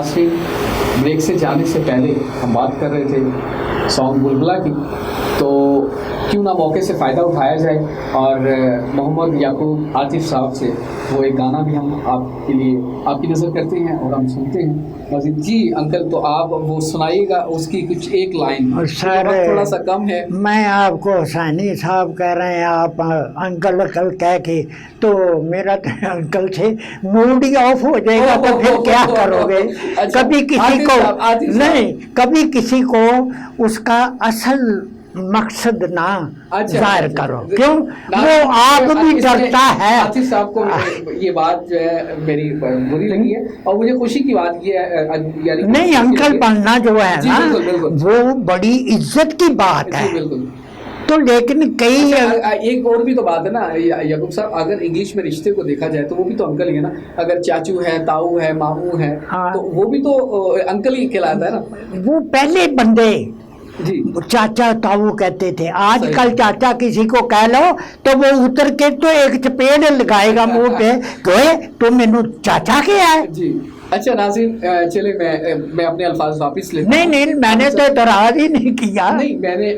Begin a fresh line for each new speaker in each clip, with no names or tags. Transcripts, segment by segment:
नाज़रीन, ब्रेक से जाने से पहले हम बात कर रहे थे सॉन्ग बुलबुला की, तो क्यों ना मौके से फ़ायदा उठाया जाए और मोहम्मद याकूब आतिफ साहब से वो एक गाना भी हम आपके लिए आपकी नज़र करते हैं और हम सुनते हैं। मजीद जी अंकल, तो आप वो सुनाइएगा उसकी कुछ एक लाइन।
सर
थोड़ा सा कम है।
मैं आपको हुसैनी साहब कह रहे हैं, आप अंकल अंकल कह के, तो मेरा तो अंकल से मूड ही ऑफ हो जाएगा, तो फिर क्या करोगे।
अच्छा,
कभी किसी
आतिफ
को
साहब।
नहीं, कभी किसी को उसका असल मकसद ना जाहिर करो। क्यों? वो आप भी डरता है।
आतिफ साहब को ये बात जो है मेरी बुरी लगी है और मुझे खुशी की बात ये है,
नहीं, अंकल बनना जो है ना,
बिल्कुल।
वो बड़ी इज्जत की बात है।
बिल्कुल।
तो लेकिन कई
एक और भी तो बात है ना याकूब साहब, अगर इंग्लिश में रिश्ते को देखा जाए तो वो भी तो अंकल ही है ना। अगर चाचू है, ताऊ है, मामू है,
हाँ,
तो वो भी तो अंकल ही कहलाता है ना।
वो पहले बंदे
जी
चाचा ताऊ कहते थे। आजकल चाचा किसी को कह लो तो वो उतर के तो एक चपेड़ लगाएगा मुंह पे, कहे तो मैनू चाचा क्या है।
जी अच्छा नाज़रीन, चले मैं अपने अल्फाज वापस लेता हूं।
नहीं, मैंने तो इतराज ही नहीं किया।
नहीं, मैंने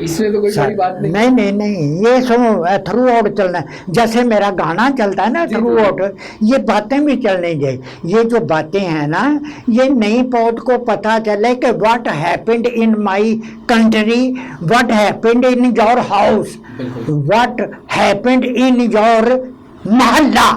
इसमें तो कोई बड़ी बात नहीं।
नहीं, ये सुनो, थ्रू आउट चलना है। जैसे मेरा गाना चलता है ना थ्रू आउट, ये बातें भी चलनी चाहिए। ये जो बातें हैं ना, ये नई पौध को पता चले कि what happened in my country, what happened in your house, what happened in your मोहल्ला,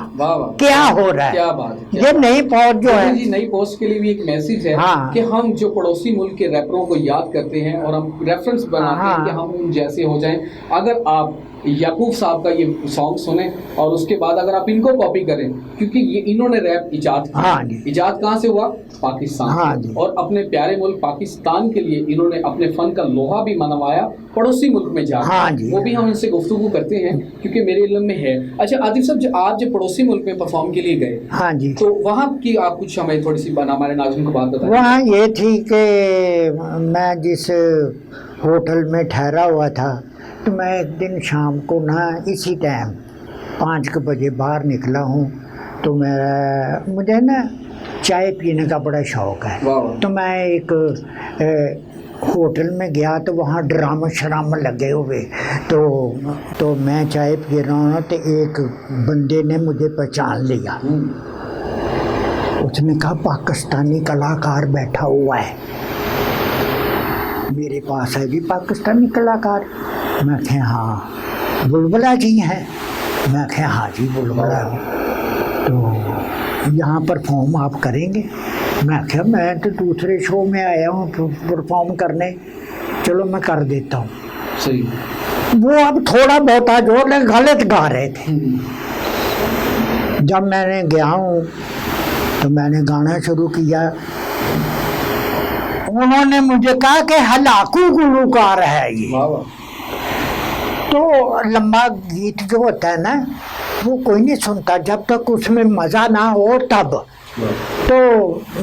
क्या हो रहा है।
क्या बात है,
ये नई पौध जो है
जी, नई पोस्ट के लिए भी एक मैसेज है।
हाँ,
कि हम जो पड़ोसी मुल्क के रैपरों को याद करते हैं और हम रेफरेंस बनाते हैं कि हम उन जैसे हो जाएं। अगर आप याकूब साहब का ये सॉन्ग सुने और उसके बाद अगर आप इनको कॉपी करें, क्योंकि ये इन्होंने रैप इजाद किया।
हाँ,
इजाद कहाँ से हुआ? पाकिस्तान।
हाँ,
और अपने प्यारे मुल्क पाकिस्तान के लिए इन्होंने अपने फन का लोहा भी मनवाया पड़ोसी मुल्क में जाकर।
हाँ,
वो भी हम इनसे गुफ्तगू करते हैं क्योंकि मेरे इल्म में है। अच्छा आतिफ साहब, आप जब पड़ोसी मुल्क में परफॉर्म के लिए गए,
हाँ जी,
तो वहाँ की आप कुछ हमें थोड़ी सी हमारे नाज़रीन को बात बताएं।
वहाँ ये थी कि मैं जिस होटल में ठहरा हुआ था, तो मैं एक दिन शाम को ना इसी टाइम 5 बजे बाहर निकला हूँ। तो मुझे ना चाय पीने का बड़ा शौक़ है। तो मैं एक होटल में गया, तो वहाँ ड्रामा शरामा लगे हुए, तो मैं चाय पी रहा हूँ, तो एक बंदे ने मुझे पहचान लिया। उसने कहा पाकिस्तानी कलाकार बैठा हुआ है मेरे पास, है भी पाकिस्तानी कलाकार। मैं कहा हाँ, बुलबुला जी हैं। मैं कहा हाँ जी बुलबुला, तो यहाँ परफॉर्म आप करेंगे? मैं कहा मैं तो दूसरे शो में आया हूँ परफॉर्म करने, चलो मैं कर देता हूँ।
सही।
वो अब थोड़ा बहुत जो गलत गा रहे थे। जब मैंने गया हूँ तो मैंने गाना शुरू किया। उन्होंने मुझे कहा कि हलाकू गुलूकार है ये। तो लंबा गीत जो होता है ना, वो कोई नहीं सुनता जब तक उसमें मज़ा ना हो तब। तो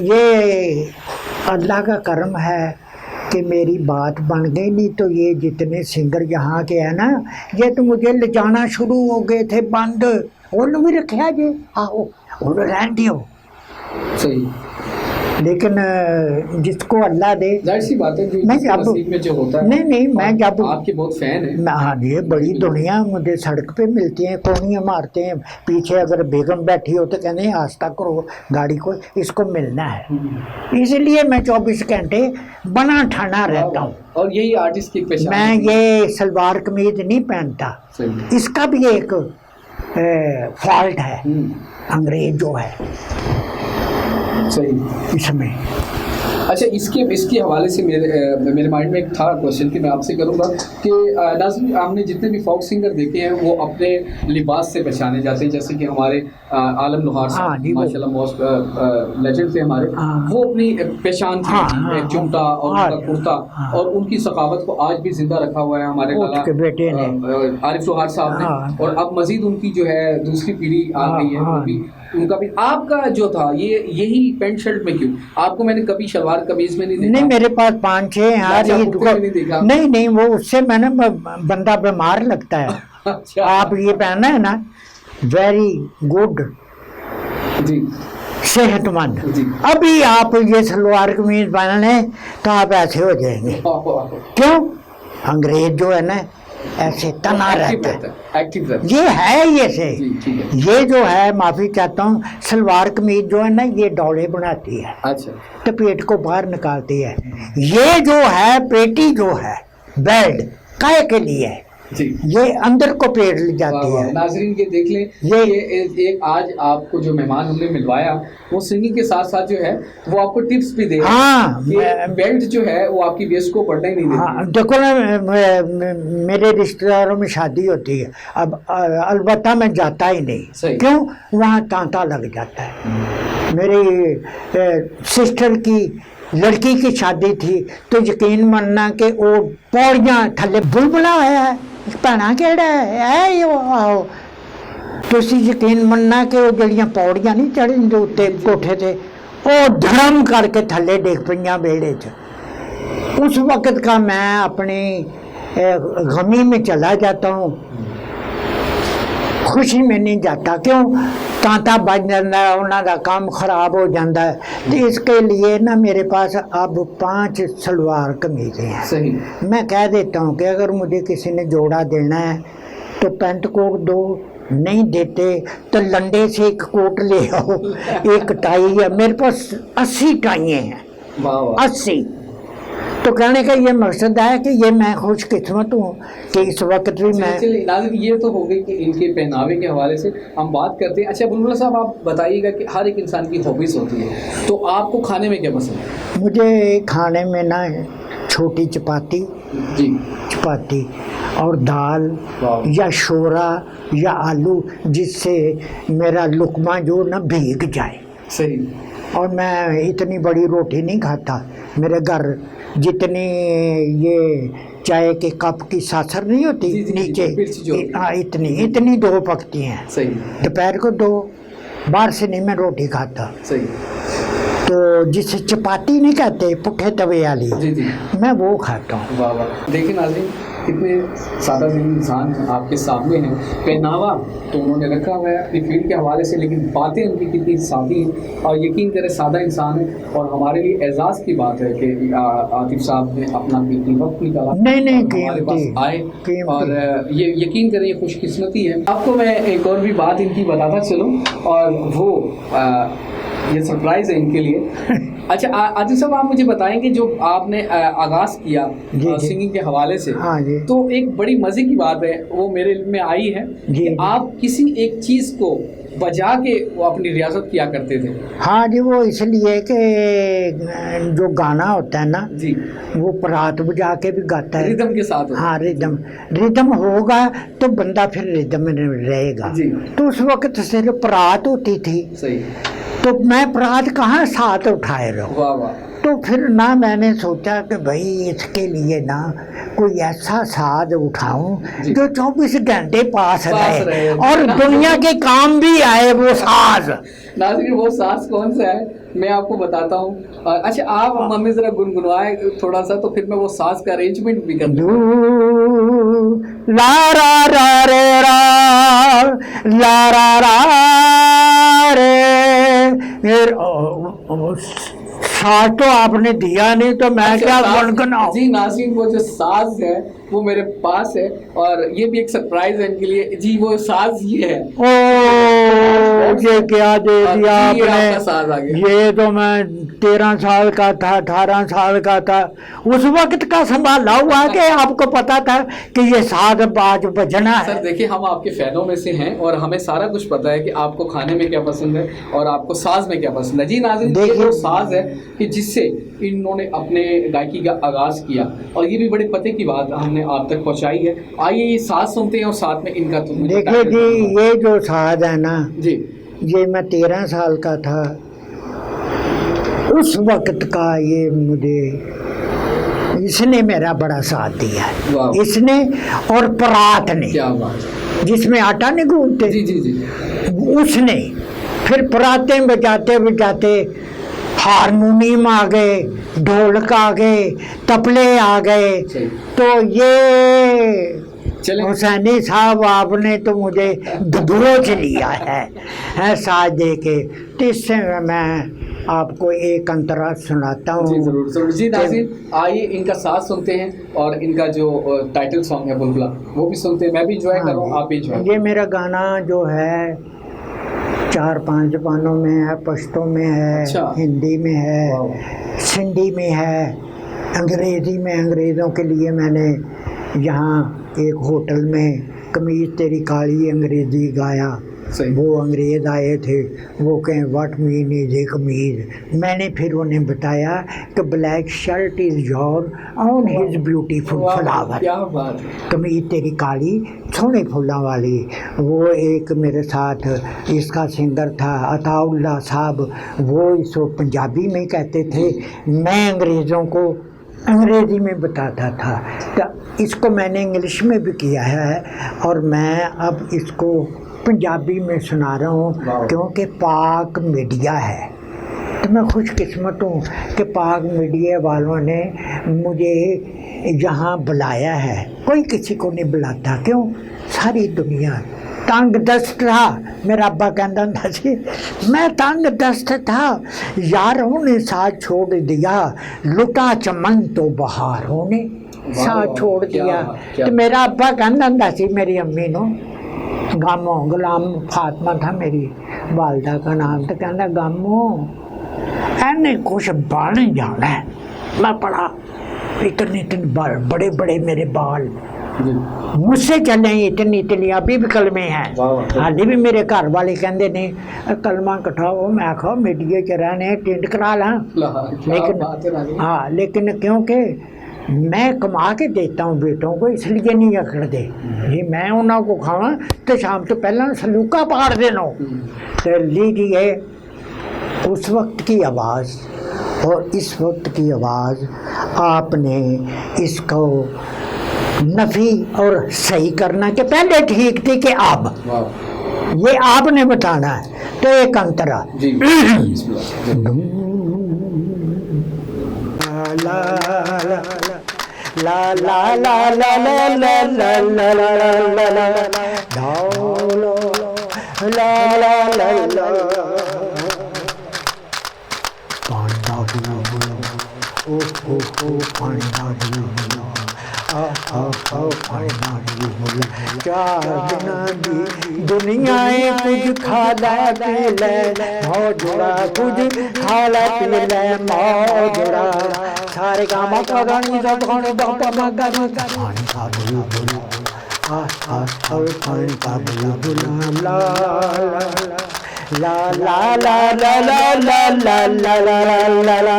ये अल्लाह का करम है कि मेरी बात बन गई, नहीं तो ये जितने सिंगर यहाँ के हैं ना, ये तो मुझे ले जाना शुरू हो गए थे बंद। उन्होंने भी रखा जी, आओ उन्होंने रहन दियो।
सही।
लेकिन जिसको अल्लाह दे,
जाहिर सी बात है
मैं जब
में जो होता है।
नहीं, मैं जब
आपके बहुत फैन है।
हाँ, ये बड़ी दुनिया मुझे सड़क पे मिलती है, कोनियाँ मारते हैं पीछे। अगर बेगम बैठी हो तो कहते हैं आस्था करो गाड़ी को, इसको मिलना है। इसलिए मैं 24 घंटे बना ठाना रहता हूँ।
और यही आर्टिस्ट की पहचान।
मैं ये सलवार कमीज नहीं पहनता, इसका भी एक फॉल्ट है, अंग्रेज जो है
सही
इसमें।
अच्छा, इसके हवाले से मेरे माइंड में एक था क्वेश्चन कि मैं आपसे करूँगा कि नाज़रीन, आपने जितने भी फोक सिंगर देखे हैं वो अपने लिबास से पहचाने जाते हैं। जैसे कि हमारे आलम लोहार साहब माशाल्लाह मोस्ट लेजेंड थे हमारे। वो अपनी पहचान थी, एक चुमटा और उनका कुर्ता, और उनकी सकावत को आज भी जिंदा रखा हुआ है हमारे
बेटे ने,
आरिफ लोहार साहब ने। और अब मजीद उनकी जो है दूसरी पीढ़ी आ गई है, वो भी उनका भी। आपका जो था यही पैंट शर्ट में क्यों? आपको मैंने कभी शलवार कमीज में नहीं देखा।
नहीं, मेरे पास 5-6 यार। नहीं, वो उससे मैंने बंदा बीमार लगता है।
अच्छा।
आप ये पहना है ना, वेरी गुड
जी।
सेहतमंद।
जी।
अभी आप ये सलवार कमीज पहन लें तो आप ऐसे हो जाएंगे। क्यों? अंग्रेज जो है ना ऐसे तना रहता है,
एक्टिव रहता
ये है ये से।
जी, ठीक है।
ये जो है, माफी चाहता हूँ, सलवार कमीज जो है ना ये डोले बनाती है
अच्छा,
तो पेट को बाहर निकालती है। ये जो है पेटी जो है बेल्ट काहे के लिए है,
जी।
ये अंदर को पेट ले
वाह,
जाती
वाह।
है।
नाजरीन के देख लें, एक आज आपको जो मेहमान हमने मिलवाया वो सिंगिंग के साथ साथ जो है वो आपको टिप्स भी दे रहा है।
हाँ,
ये बेल्ट जो है वो आपकी वेस्ट को बढ़ने नहीं देती।
हाँ, देखो ना, मेरे रिश्तेदारों में शादी होती है, अब अलबत्ता मैं जाता ही नहीं।
सही।
क्यों? वहाँ तांता लग जाता है। मेरी सिस्टर की लड़की की शादी थी तो यकीन मानना कि वो पौड़ियाँ थले बुलबुला है भैना केड़ा है ये आओ, तुसी यकीन मनना कि वो जड़ियां पौड़ियां नहीं चढ़ी उत्ते कोठे ते वो धड़म करके थले डिग पईयां बेड़े च। उस वक्त का मैं अपनी गमी में चला जाता हूँ, खुशी में नहीं जाता। क्यों? तांता बज जाता है, उन्हों का काम खराब हो जाता है। तो इसके लिए ना मेरे पास अब 5 सलवार कमीजें हैं।
सही।
मैं कह देता हूँ कि अगर मुझे किसी ने जोड़ा देना है तो पैंट कोट दो, नहीं देते तो लंडे से एक कोट ले आओ, एक टाई है मेरे पास 80 टाइयाँ हैं।
वाह, वाह।
80। तो कहने का ये मकसद है कि ये मैं खुशकिस्मत हूँ कि इस वक्त भी मैं।
चलिए नाज़रीन, ये तो हो गई कि इनके पहनावे के हवाले से हम बात करते हैं। अच्छा बुलबुल साहब, आप बताइएगा कि हर एक इंसान की हॉबीज़ होती है, तो आपको खाने में क्या पसंद है?
मुझे खाने में ना छोटी चपाती
जी।
चपाती और दाल
वाह।
या शोरा या आलू, जिससे मेरा लुकमा जो ना भीग जाए।
सही।
और मैं इतनी बड़ी रोटी नहीं खाता। मेरे घर जितनी ये चाय के कप की सासर नहीं होती
जी, जी,
नीचे,
मिर्ची जो होती है।
हाँ, इतनी 2 पकती हैं।
सही।
दोपहर को 2, बाहर से नहीं मैं रोटी खाता।
सही।
तो जिसे चपाती नहीं कहते पुट्ठे तवे वाली,
जी, जी।
मैं वो खाता हूँ।
वाह, वाह। देखिए नाज़रीन, कितने सादा दिल इंसान आपके सामने हैं। पहनावा तो उन्होंने रखा हुआ है अपनी फील्ड के हवाले से, लेकिन बातें उनकी कितनी सादी हैं और यकीन करें सादा इंसान है। और हमारे लिए एजाज़ की बात है कि आतिफ साहब ने अपना कीमती वक्त निकाला,
नहीं
हमारे पास आए,
कीमती।
और ये यकीन करें ये खुशकिस्मती है। आपको मैं एक और भी बात इनकी बताता चलूँ, और वो ये सरप्राइज़ है इनके लिए। अच्छा आदिल साहब, आप मुझे बताएंगे जो आपने आगाज़ किया सिंगिंग के हवाले से,
हाँ जी।
तो एक बड़ी मज़े की बात है वो मेरे में आई है
जी,
कि आप किसी एक चीज़ को बजा के वो अपनी रियासत किया करते थे।
हाँ जी, वो इसलिए कि जो गाना होता है ना
जी,
वो परात बजा के भी गाता है,
रिदम के साथ होता है।
हाँ, रिदम होगा तो बंदा फिर रिदम में रहेगा।
जी।
तो उस वक्त सिर्फ परात होती थी,
सही।
तो मैं परात कहाँ साथ उठाए रहूँ।
वाह, वाह।
तो फिर ना मैंने सोचा कि भाई इसके लिए ना कोई ऐसा साज उठाऊं
जी।
जो 24 घंटे पास रहे
रहे।
और दुनिया के काम भी आए वो साज।
नाज़रीन, वो साज कौन सा है मैं आपको बताता हूँ। अच्छा, आप मम्मी ज़रा गुनगुनाए थोड़ा सा, तो फिर मैं वो साज का अरेंजमेंट भी कर दूँ।
ला रा रा रे रा, ला रा रा रे। साज तो आपने दिया नहीं तो मैं
अच्छा,
क्या
साज-
गुनगुनाऊं।
जी नाज़रीन, वो जो साज है वो मेरे पास है, और ये भी एक सरप्राइज है इनके लिए। जी, वो साज ये है।
ओ, ये क्या दे दिया
जी, ये आपका साज आ
आपने।
गया।
ये तो मैं 13 साल का था, 18 साल का था, उस वक्त का संभाला हुआ कि आपको पता था कि ये साज बाज बजना है।
सर देखिए, हम आपके फैनों में से हैं और हमें सारा कुछ पता है कि आपको खाने में क्या पसंद है और आपको साज में क्या पसंद है। जी नाज़रीन, ये
देखिए-
जो साज है कि जिससे इन्होंने अपने गायकी का आगाज़ किया, और ये भी बड़े पते की बात हमने आप तक पहुंचाई है। आइए ये साज सुनते हैं और साथ में इनका तो
देखिए जी, ये जो साज है ना,
जी,
ये मैं 13 साल का था उस वक्त का। ये मुझे इसने मेरा बड़ा साथ दिया है,
वाह।
इसने और परात ने,
क्या बात।
जिसमें आटा नहीं गूंथते,
जी, जी, जी।
उसने फिर परातें बजाते बजाते हारमोनियम आ गए, ढोलक आ गए, तबले आ गए।
सही।
तो ये
चलें।
हुसैनी साहब आपने तो मुझे दबोच लिया है साथ दे के। तो इससे मैं आपको एक अंतरा सुनाता हूँ।
जी जरूर जरूर जी नाज़रीन, आइए इनका साथ सुनते हैं और इनका जो टाइटल सॉन्ग है बुलबुला वो भी सुनते हैं। मैं भी इंजॉय कर रहा हूँ, आप भी इंजॉय।
ये मेरा गाना जो है 4-5 ज़बानों में है, पश्तो में है,
अच्छा।
हिंदी में है, सिंधी में है, अंग्रेज़ी में। अंग्रेज़ों के लिए मैंने यहाँ एक होटल में कमीज़ तेरी काली अंग्रेज़ी गाया।
सही।
वो अंग्रेज़ आए थे, वो कहें व्हाट मीन इज ए कमीज़। मैंने फिर उन्हें बताया कि black shirt is your on his beautiful flower.
क्या बात है।
कमीज तेरी काली सोने फूलों वाली। वो एक मेरे साथ इसका सिंगर था अताउल्ला साहब, वो इसको पंजाबी में कहते थे, मैं अंग्रेज़ों को अंग्रेज़ी में बताता था। तो इसको मैंने इंग्लिश में भी किया है और मैं अब इसको पंजाबी में सुना रहा हूँ क्योंकि पाक मीडिया है। तो मैं खुशकिस्मत हूँ कि पाक मीडिया वालों ने मुझे यहाँ बुलाया है। कोई किसी को नहीं बुलाता, क्यों? सारी दुनिया तंग दस्त था। मेरा अब्बा कहता था सी मैं तंग दस्त था, यारों ने साथ छोड़ दिया, लुटा चमन तो बहारों ने साथ छोड़ दिया। तो मेरा अब्बा कहता सी मेरी अम्मी नो, गामो गुलाम फातिमा था मेरी वालदा का नाम, तो कहना गामो ऐने कुछ बन जाना है। मैं पढ़ा इतने बड़े बड़े मेरे बाल, मुझसे चले इतनी इतनी अभी भी कलमे हैं। हाली भी मेरे घर वाले कहते ने कलमा कटाओ। मैं आखो मीडिया च रहने टिंड करा ला, लेकिन हाँ लेकिन क्योंकि मैं कमा के देता हूँ बेटों को, इसलिए नहीं अकड़ दे जी। मैं उन्होंने को खावा तो शाम तो पहला सलूका पाड़ देना। तो लीजिए उस वक्त की आवाज़ और इस वक्त की आवाज़, आपने इसको नफ़ी और सही करना कि पहले ठीक थी कि अब, ये आपने बताना है। तो एक अंतरा ला ला ला ला ला ला ला ला ला ला ला ला पांडा बुला ओ पांडा बुला पांडा बुला। चार दिना दी दुनियाए कुछ खा ले पी ले मौजूदा, कुछ खा ले पी ले मौजूदा। सारे गामा का रानी सब खाने बापा मागा पानी का बुला पानी का बुला ला ला ला ला ला ला ला ला ला ला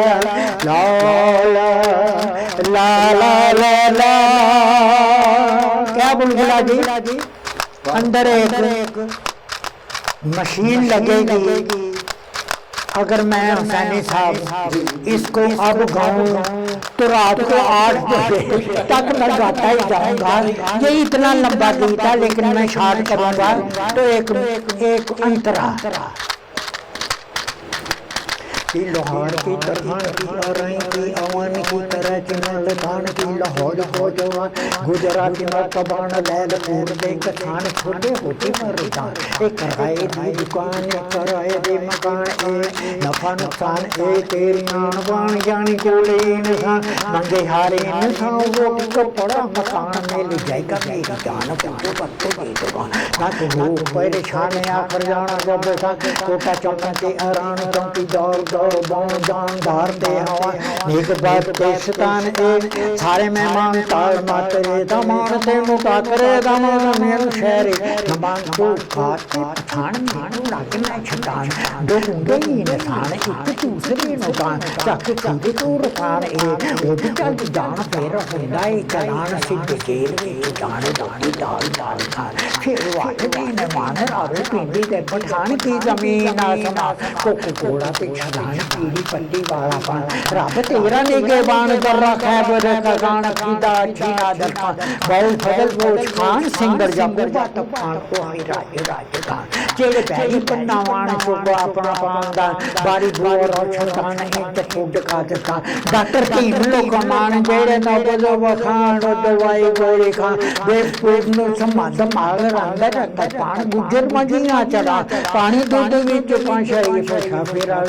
ला ला ला ला। क्या बुलबुला जी? अंदर एक मशीन लगेगी। अगर मैं हुसैनी साहब इसको अब गाऊं तो रात को 8 बजे तक मैं गाता ही जाऊंगा। ये इतना लंबा गीत है लेकिन मैं शार्ट करूंगा। तो एक अंतरा की लोहार की तरह की अरई की अवन की तरह चिनल धान की लाहौर को जवान गुजराती मर्तबान लैल पूर दे कथान छोटे होती मरदान। एक कराए दी दुकान कराए दे मकान, ए नफा नुकसान ए तेरी आन बान जानी चोले इंसान मंगे हारे इंसान। रोटी को पड़ा मकान में ले जाएगा मेरी जान पूरे पत्ते की दुकान। ना तो हो परेशान आखिर जाना जब बेटा कोटा चौका के अरान चौकी दौड़ जानदार दे हवा एक बात देशतान एक सारे मेहमान ताल माते दमान से मुका करे दमान मेरे शहरे नमान को खाते पठान मानो लाके मैं छटान दो गुंडे ही इंसान एक दूसरे नुकान चक खंडे तो रखान ए वो भी चल जान फेर होंदा ए चलान सिद्ध जेल के जाने दानी दाल दाल खान फिर वाले ने मान रावे पिंडी के पठान की जमीन आसमान कोको कोला पे छलान पीली पल्ली वाला पान रब तेरा ने के बाण कर रखा है खैबर का गाना कीदा अच्छी नादर खान बहु फजल बोझ खान सिंगर जबूबा तब खान को ही राज खान जेड़े पैरी पन्नावान चोबा अपना पांदा बारी बोर और छतान इंत फूड का था डॉक्टर भीम लोग मान जेड़े नबलो वखान दवाई गोली खान बेवकूफ नु समाध माग अंदर रखता पान गुजर मजिया चला पानी दूध विच पाशाई फशा फेरा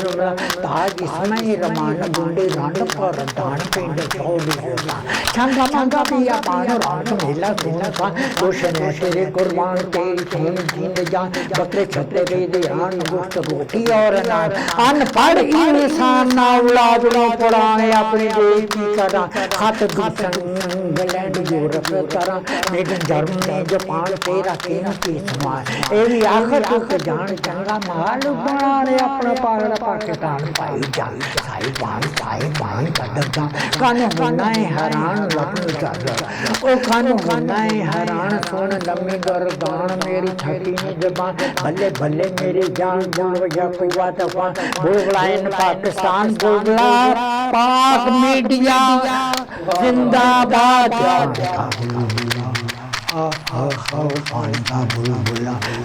ताज इसमें रमान गुंडे रांड पर दान पिंड छोड़ी छंगा मंगा पिया पान रात मेला खून का रोशन है तेरे कुर्बान तेरी खून जिंद जान बकरे छपे दे दे आन गुफ्त रोटी और नान अनपढ़ इंसान ना औलाद नो पढ़ाने अपने देश की करा खत दूसर इंग्लैंड यूरोप तरह मेडन जर्मनी जापान तेरा की समान ए भी आखिर तो जान चंगा माल बनाने अपना पागल पाकिस्तान पाई जान साहिबान कदर जान कानू होना है हैरान लपन कर ओ कानू होना है हैरान सुन लम्मी गर्दान मेरी छठी जबान भले भले मेरी जान बोल या कुआ तफान बोला इन पाकिस्तान बोला पाक मीडिया जिंदाबाद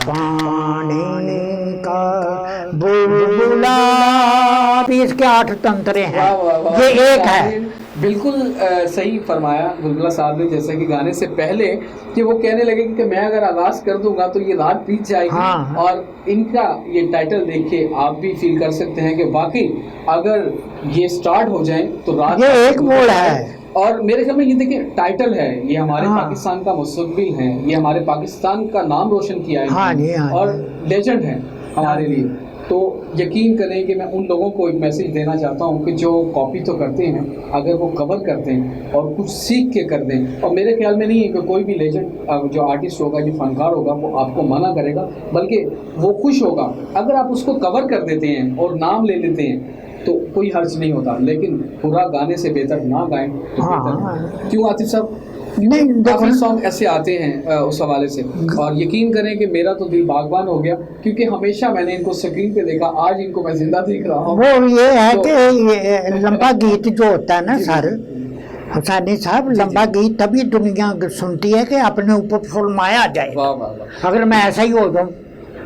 पानी का बुलबुला इसके 8 तंत्रे हैं ये एक है
बिल्कुल सही फरमाया बुलबुला साहब ने जैसा कि गाने से पहले कि वो कहने लगे कि मैं अगर आगाज कर दूंगा तो ये रात बीत जाएगी।
हाँ।
और इनका ये टाइटल देख के आप भी फील कर सकते हैं कि वाकई अगर ये स्टार्ट हो जाए तो रात
ये एक बोल है
और मेरे ख्याल में ये देखिए टाइटल है ये हमारे
हाँ।
पाकिस्तान का मुस्तकबिल है ये हमारे पाकिस्तान का नाम रोशन किया है
हाँ जी, हाँ
और लेजेंड है हमारे लिए। तो यकीन करें कि मैं उन लोगों को एक मैसेज देना चाहता हूं कि जो कॉपी तो करते हैं अगर वो कवर करते हैं और कुछ सीख के कर दें। और मेरे ख्याल में नहीं है कि कोई भी लेजेंड जो आर्टिस्ट होगा जो फनकार होगा वो आपको मना करेगा बल्कि वो खुश होगा अगर आप उसको कवर कर देते हैं और नाम ले लेते हैं तो कोई हर्ज नहीं होता। लेकिन पूरा गाने से बेहतर ना गाएं तो बेहतर। क्यों आतिफ साहब
नहीं
काफी सॉन्ग ऐसे आते हैं उस हवाले से और यकीन करें कि मेरा तो दिल बागबान हो गया क्योंकि हमेशा मैंने इनको स्क्रीन पे देखा आज इनको मैं जिंदा देख रहा हूँ।
वो ये है कि ये लंबा गीत जो होता है ना सर हुसैनी साहब लंबा गीत तभी दुनिया सुनती है कि अपने ऊपर फुलमाया जाए।
वाह वाह वाह।
अगर मैं ऐसा ही हो जाऊँ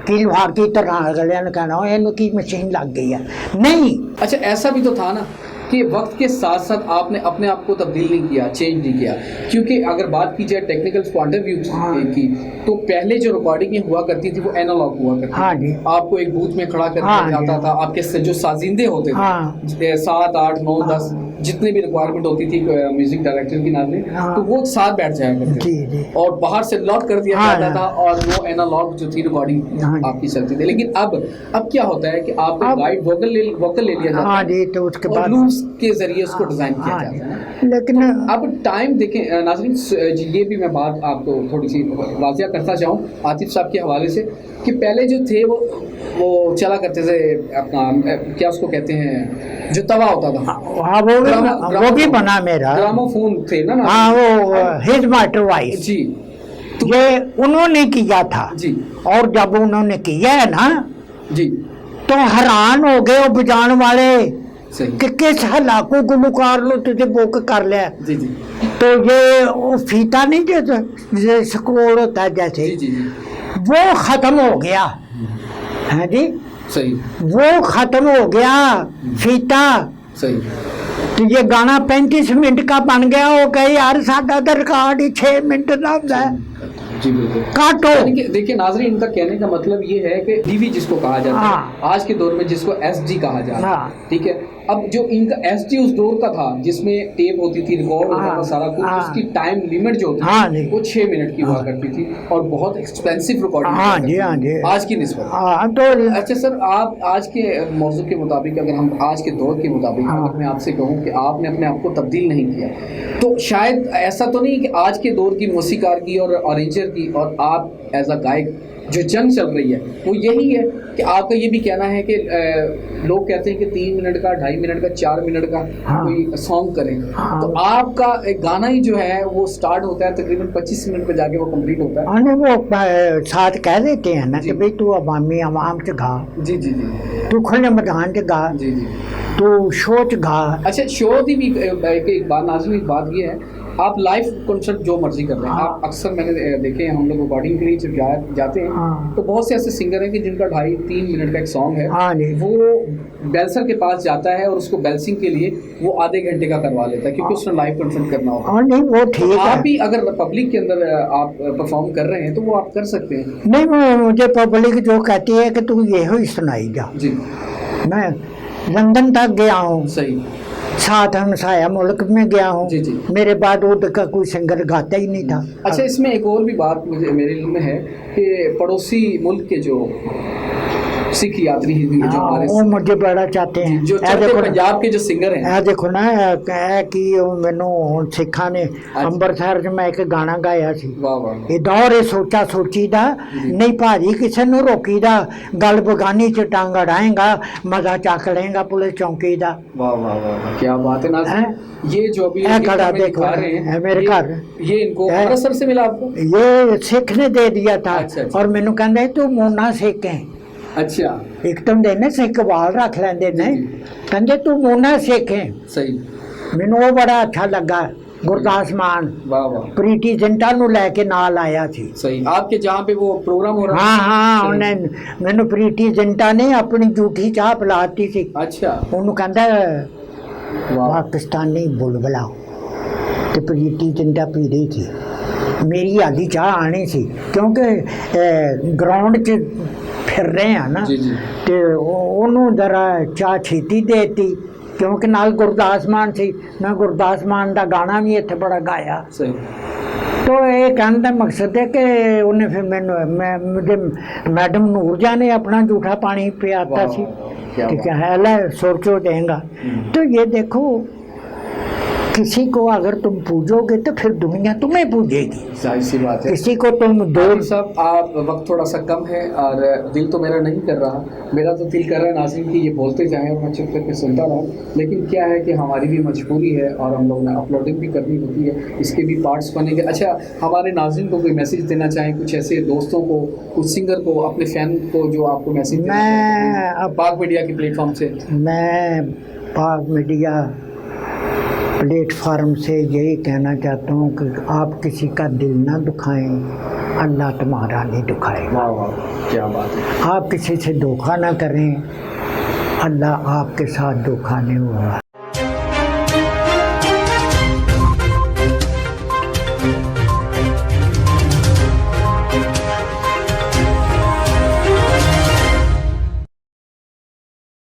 कि लोहार की तरह अगले ने कहना हो इनकी मशीन लग गई है नहीं।
अच्छा ऐसा भी तो था ना कि वक्त के साथ साथ आपने अपने आप को तब्दील नहीं किया चेंज नहीं किया क्योंकि अगर बात की जाए टेक्निकल पॉइंट ऑफ व्यू की तो पहले जो रिकॉर्डिंग हुआ करती थी वो एनालॉग हुआ करती
हाँ
थी। आपको एक बूथ में खड़ा करके जाता था आपके जो साजिंदे होते थे 7 8 9 10 जितने भी रिक्वायरमेंट होती थी म्यूजिक डायरेक्टर की नाम में तो वो साथ बैठ जाया करते थे और बाहर से लॉक कर दिया जाता था और वो एनालॉग जो थी रिकॉर्डिंग आपकी चलती थी। लेकिन अब क्या होता है कि आपको गाइड वोकल ले लिया जाता है
तो उसके बाद
लूप्स के जरिए उसको डिजाइन किया जाता है।
लेकिन
अब टाइम देखें नाज़रीन ये भी मैं बात आपको थोड़ी सी वाज़िया करता चाहूँ आतिफ साहब के हवाले से कि पहले जो थे वो चला करते थे अपना क्या उसको कहते हैं जो तवा होता था।
हाँ वो भी बना मेरा
ग्रामोफोन थे ना।
हाँ वो हिज मास्टर वॉइस
जी
ये उन्होंने किया था
जी
और जब उन्होंने किया है ना
जी
तो हैरान हो गए वो बजाने वाले
सही
कि किस हलाको गुलकार लो तुझे बुक कर लिया।
जी जी
तो ये वो फीता नहीं जो स्कोर होता है जैसे
जी जी
वो खत्म हो गया है जी
सही
वो खत्म हो गया फीता।
सही
तो ये गाना 35 मिनट का बन गया वो कहे यार साडा तो रिकॉर्ड ही 6 मिनट का होता है
जी बिल्कुल
काटो।
देखिए नाज़रीन इनका कहने का मतलब ये है कि डीवी जिसको कहा जाता है आज के दौर में जिसको एसडी कहा जाता है ठीक है। अब जो इनका एसडी उस दौर का था जिसमें टेप होती थी रिकॉर्ड होता था सारा कुछ उसकी टाइम लिमिट जो थी वो 6 मिनट की हुआ करती थी और बहुत एक्सपेंसिव रिकॉर्डिंग आज की निस्बत।
तो
अच्छा सर आप आज के मौजू के मुताबिक अगर हम आज के दौर के मुताबिक अगर मैं आपसे कहूँ कि आपने अपने आप को तब्दील नहीं किया तो शायद ऐसा तो नहीं कि आज के दौर की मौसीकार की और अरेंजर की और आप एज अ गायक जो जंग चल रही है वो यही है कि आपका ये भी कहना है कि लोग कहते हैं कि 3 मिनट का, 2.5 मिनट का, 4 मिनट का
हाँ।
कोई सॉन्ग करें,
हाँ।
तो आपका एक गाना ही जो है वो स्टार्ट होता है तकरीबन 25 मिनट पे जाके वो कंप्लीट होता है।
और वो साथ कह देते हैं ना
जी।
कि भाई तू अवामी आवाम च गा,
जी जी जी
तू खुले मैदान च गा,
जी जी।
तू शो च गा।
अच्छा, शो की भी एक बात नाज़रीन, एक बात ये है, आप लाइव कॉन्सर्ट जो मर्जी कर रहे हैं,
हाँ।
आप अक्सर मैंने देखे हैं, हम लोग रिकॉर्डिंग के लिए जब जाते हैं
हाँ।
तो बहुत से ऐसे सिंगर हैं कि जिनका 2.5-3 मिनट का एक सॉन्ग है,
हाँ जी।
वो बेल्सर के पास जाता है और उसको बेल्सिंग के लिए वो आधे घंटे का करवा लेता है क्योंकि उसने लाइव कॉन्सर्ट करना होता है।
और नहीं वो ठीक
आप
है।
भी अगर पब्लिक के अंदर आप परफॉर्म कर रहे हैं तो वो आप कर सकते हैं।
नहीं मुझे पब्लिक जो कहती है कि तू ये ही सुनाई जा।
जी,
मैं लंदन तक गया हूँ,
सही।
साथ हमसाया मुल्क में गया हूँ,
जी, जी।
मेरे बाद उधर का कोई सिंगर गाता ही नहीं था।
अच्छा, इसमें एक और भी बात मेरे लिए में है कि पड़ोसी मुल्क के जो सिख यात्री हैं जो
हाँ,
हमारे
वो मुझे बड़ा चाहते हैं।
जो
ਇਹ
चौथे
देखो ना,
पंजाब के जो सिंगर हैं।
ਇਹ ਦੇਖੋ ਨਾ ਇਹ ਕੀ ਮੈਨੂੰ ਹੁਣ ਸਿੱਖਾਂ ਨੇ ਅੰਮ੍ਰਿਤਸਰ 'ਚ ਮੈਂ ਇੱਕ ਗਾਣਾ ਗਾਇਆ ਸੀ,
वाह वाह
ਇਹ ਦੌਰ ਇਹ ਸੋਚਾ ਸੋਚੀ ਦਾ ਨਹੀਂ ਭਾਜੀ ਕਿਸੇ ਨੂੰ ਰੋਕੀ ਦਾ, ਗੱਲ ਬਗਾਨੀ 'ਚ ਟੰਗ ਅੜਾਏਗਾ, ਮਜ਼ਾ ਚੱਕ ਲਏਗਾ ਪੁਲਿਸ ਚੌਂਕੀ ਦਾ।
वाह वाह वाह, क्या बात है नाज़रीन। ये जो अभी
है
ये
खड़ा
हमें
देखो,
दिखा रहे हैं,
है मेरे घर।
ये इनको
है।
अमृतसर से मिला आपको?
ये सिख ने दे दिया था।
अच्छा, अच्छा।
और मैनू कहंदे तू मोना सिख है।
अच्छा,
एक तो ਹੁੰਦੇ ਨੇ ਸਿੱਖ ਵਾਲ ਰੱਖ ਲੈਂਦੇ ਨੇ, ਕਹਿੰਦੇ ਤੂੰ ਮੋਨਾ ਸਿੱਖ ਹੈ।
सही।
ਮੈਨੂੰ ਉਹ ਬੜਾ ਅੱਛਾ ਲੱਗਾ। ਗੁਰਦਾਸ ਮਾਨ
वाह वाह,
ਪ੍ਰੀਤੀ ਜਿੰਟਾ ਨੂੰ ਲੈ ਕੇ ਨਾਲ ਆਇਆ ਸੀ।
सही। आपके जहाँ पे वो प्रोग्राम हो रहा
ਹਾਂ
था?
ਹਾਂ
सही।
ਉਹਨੇ ਮੈਨੂੰ ਪ੍ਰੀਤੀ ਜਿੰਟਾ ਨੇ ਆਪਣੀ ਜੂਠੀ ਚਾਹ ਪਿਲਾਤੀ ਸੀ।
अच्छा,
ਉਹਨੂੰ ਕਹਿੰਦਾ
वाह
ਪਾਕਿਸਤਾਨੀ ਬੁਲਬੁਲਾ, ਤੇ ਪ੍ਰੀਤੀ ਜਿੰਟਾ ਪੀ ਰਹੀ ਸੀ। ਮੇਰੀ ਆधी ਚਾਹ ਆਣੀ ਸੀ ਕਿਉਂਕਿ ਗਰਾਊਂਡ 'ਚ ਫਿਰ ਰਹੇ ਆ ਨਾ,
जी जी।
ਤੇ ਉਹਨੂੰ ਜ਼ਰਾ ਚਾਹ ਛੇਤੀ ਦੇਤੀ ਕਿਉਂਕਿ ਨਾਲ ਗੁਰਦਾਸ ਮਾਨ ਸੀ। ਮੈਂ ਗੁਰਦਾਸ ਮਾਨ ਦਾ ਗਾਣਾ ਵੀ ਇੱਥੇ ਬੜਾ ਗਾਇਆ।
सही।
तो ये कहने का मकसद है कि उन्हें फिर मुझे मैडम नूरजा ने अपना जूठा पानी पियाता
वाह,
सी,
क्या
ठीक
बात।
है ला सोचो देगा। तो ये देखो, किसी को अगर तुम पूजोगे तो फिर दुनिया तुम्हें पूजेगी,
जाहिर सी बात है।
किसी को तुम दो।
आरिफ साहब, आप वक्त थोड़ा सा कम है और दिल तो मेरा नहीं कर रहा, मेरा तो दिल कर रहा है नाज़रीन कि ये बोलते जाएं और मैं चुप करके सुनता रहूं, लेकिन क्या है कि हमारी भी मजबूरी है और हम लोग ने अपलोडिंग भी करनी होती है, इसके भी पार्ट्स बनेंगे। अच्छा, हमारे नाज़रीन को कोई मैसेज देना चाहें, कुछ ऐसे दोस्तों को, कुछ सिंगर को, अपने फ़ैन को जो आपको मैसेज देना चाहें
मैं अब
पाक मीडिया के प्लेटफॉर्म से?
मैं पाक मीडिया प्लेटफार्म से यही कहना चाहता हूँ कि आप किसी का दिल ना दुखाएं, अल्लाह तुम्हारा नहीं दुखाएगा।
वाह वाह, क्या बात है।
आप किसी से धोखा ना करें, अल्लाह आपके साथ धोखा नहीं होगा।